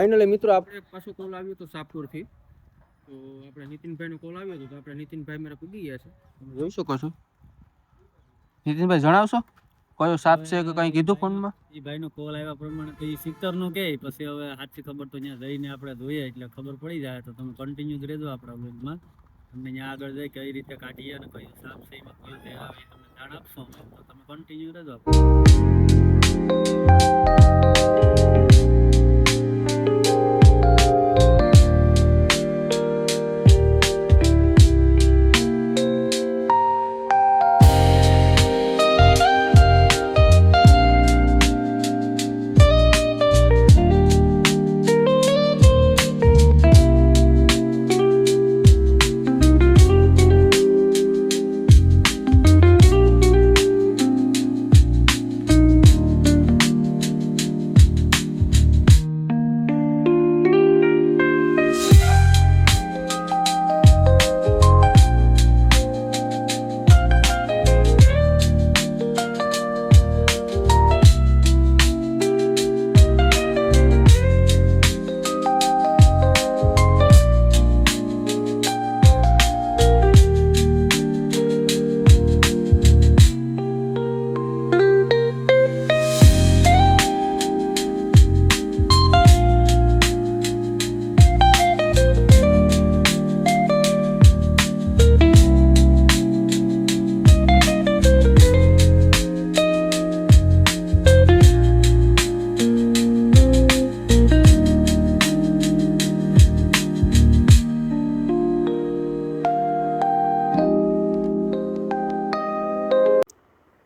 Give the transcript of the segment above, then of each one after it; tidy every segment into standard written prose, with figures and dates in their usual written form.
Finally મિત્રો આપણે પાછો કોલ આવ્યો તો સાપુરથી, તો આપણે નીતિનભાઈનો કોલ આવ્યો હતો, તો આપણે નીતિનભાઈ મારા પૂગી ગયા છે, તમે જોઈ શકો છો. નીતિનભાઈ જણાવશો કયો સાપ છે કે કંઈ કીધું ફોનમાં? એ ભાઈનો કોલ આવ્યા પ્રમાણે તો એ સિત્તરનું કહે, પછી હવે સાચી ખબર તો ત્યાં જઈને આપણે જોઈએ એટલે ખબર પડી જાય. તો તમે કન્ટિન્યુ જ રહેજો આપણા બ્લોગમાં. તમને ત્યાં આગળ જઈ કઈ રીતે કાઢીએ અને કયો સાપ છે એમાં કયો તે આવે તમને જાણ આપશો, તો તમે કન્ટિન્યુ રહેજો.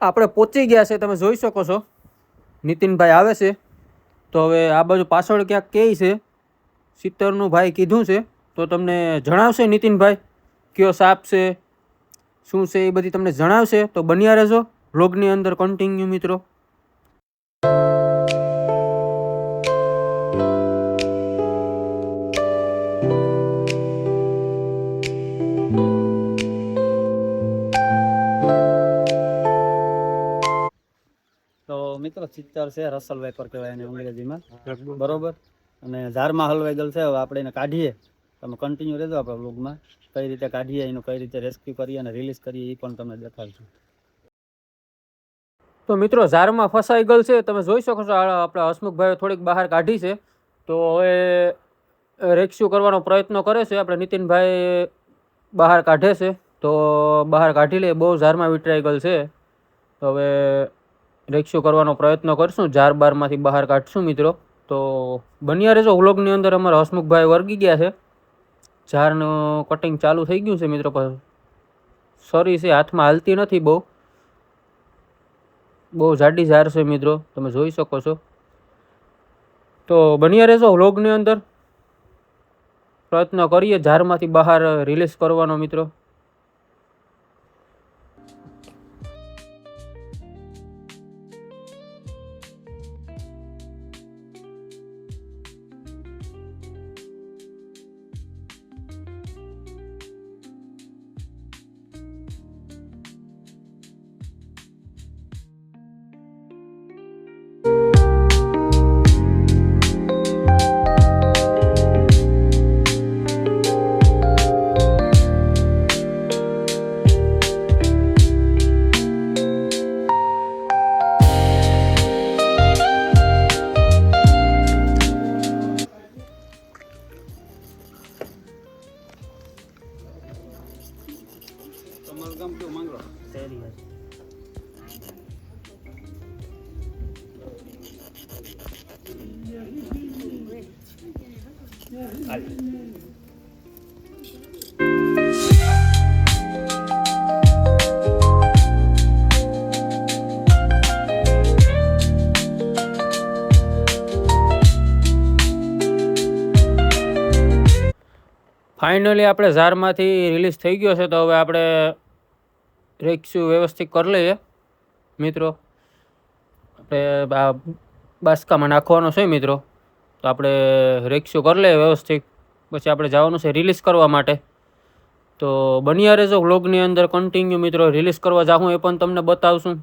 આપણે પહોંચી ગયા છે, તમે જોઈ શકો છો. નીતિનભાઈ આવે છે, તો હવે આ બાજુ પાછળ ક્યાંક કહે છે 70નું ભાઈ કીધું છે, તો તમને જણાવશે નીતિનભાઈ કયો સાપ છે શું છે એ બધી તમને જણાવશે. તો બન્યા રહેજો વ્લોગની અંદર કન્ટિન્યુ મિત્રો. મિત્રો ચિત્તર છે, રસલ વેપર કહેવાય એને અંગ્રેજીમાં, બરોબર. અને ઝારમાં હલવાઈ ગયેલ છે. હવે આપણે એને કાઢીએ, તમે કન્ટિન્યુ રહેજો આપણા બ્લોગમાં. કઈ રીતે કાઢીએ, એનું કઈ રીતે રેસ્ક્યુ કરીએ અને રિલીઝ કરીએ એ પણ તમને દેખાડશું. તો મિત્રો ઝારમાં ફસાઈ ગયેલ છે, તમે જોઈ શકો છો. આપણા હસમુખભાઈ થોડીક બહાર કાઢી છે, તો હવે રેસ્ક્યુ કરવાનો પ્રયત્ન કરે છે. આપણે નીતિનભાઈ બહાર કાઢે છે, તો બહાર કાઢી લે. બહુ ઝારમાં વિટરાઈ ગયેલ છે, તો હવે રેસ્ક્યુ કરવાનો પ્રયત્ન કરશું, ઝાર બારમાંથી બહાર કાઢશું મિત્રો. તો બન્યા રહેજો વ્લોગની અંદર. અમારા હસમુખભાઈ વર્ગી ગયા છે, ઝારનું કટિંગ ચાલુ થઈ ગયું છે મિત્રો. સરી છે, હાથમાં હાલતી નથી, બહુ જાડી ઝાર છે મિત્રો, તમે જોઈ શકો છો. તો બન્યા રહેજો વ્લોગની અંદર. પ્રયત્ન કરીએ ઝારમાંથી બહાર રિલીઝ કરવાનો મિત્રો. ફાઇનલી આપણે ઝારમાંથી રિલીઝ થઈ ગયો છે, તો હવે આપણે રેસ્ક્યુ વ્યવસ્થિત કરી લઈએ મિત્રો. આપણે આ બાસકામાં નાખવાનો છે મિત્રો, તો આપણે રેસ્ક્યુ કરી લઈએ વ્યવસ્થિત. પછી આપણે જવાનું છે રિલીઝ કરવા માટે. તો બન્યા રહેજો વ્લોગની અંદર કન્ટિન્યુ મિત્રો. રિલીઝ કરવા જાઉં એ પણ તમને બતાવશું.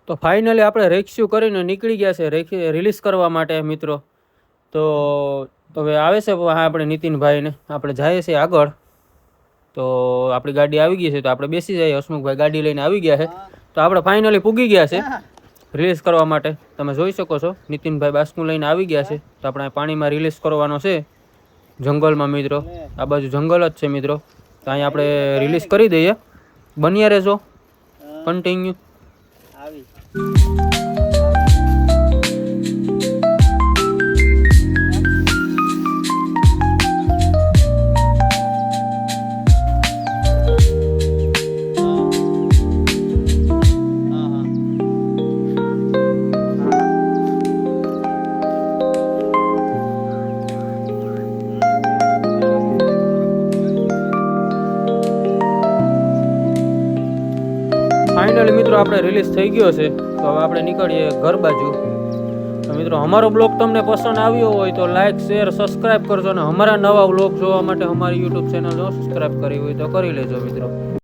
તો ફાઇનલી આપણે રેસ્ક્યુ કરીને નીકળી ગયા છે રિલીઝ કરવા માટે મિત્રો. તો હવે આવે છે આપણે નીતિનભાઈને, આપણે જઈએ છીએ આગળ. તો આપણી ગાડી આવી ગઈ છે, તો આપણે બેસી જઈએ. હસમુખભાઈ ગાડી લઈને આવી ગયા છે. તો આપણે ફાઇનલી પૂગી ગયા છે રિલીઝ કરવા માટે. તમે જોઈ શકો છો નીતિનભાઈ બાસ્કું લઈને આવી ગયા છે. તો આપણે પાણીમાં રિલીઝ કરવાનો છે જંગલમાં મિત્રો. આ બાજુ જંગલ જ છે મિત્રો. તો અહીંયા આપણે રિલીઝ કરી દઈએ. બન્યા રહેજો કન્ટિન્યુ. ફાઇનલી મિત્રો આપણે રિલીઝ થઈ ગયો છે. તો હવે આપણે નીકળીએ ઘર બાજુ. તો મિત્રો અમારો બ્લોગ તમને પસંદ આવ્યો હોય તો લાઇક શેર સબસ્ક્રાઇબ કરજો, અને અમારા નવા બ્લોગ જોવા માટે અમારી યુટ્યુબ ચેનલ સબસ્ક્રાઇબ કરી હોય તો કરી લેજો મિત્રો.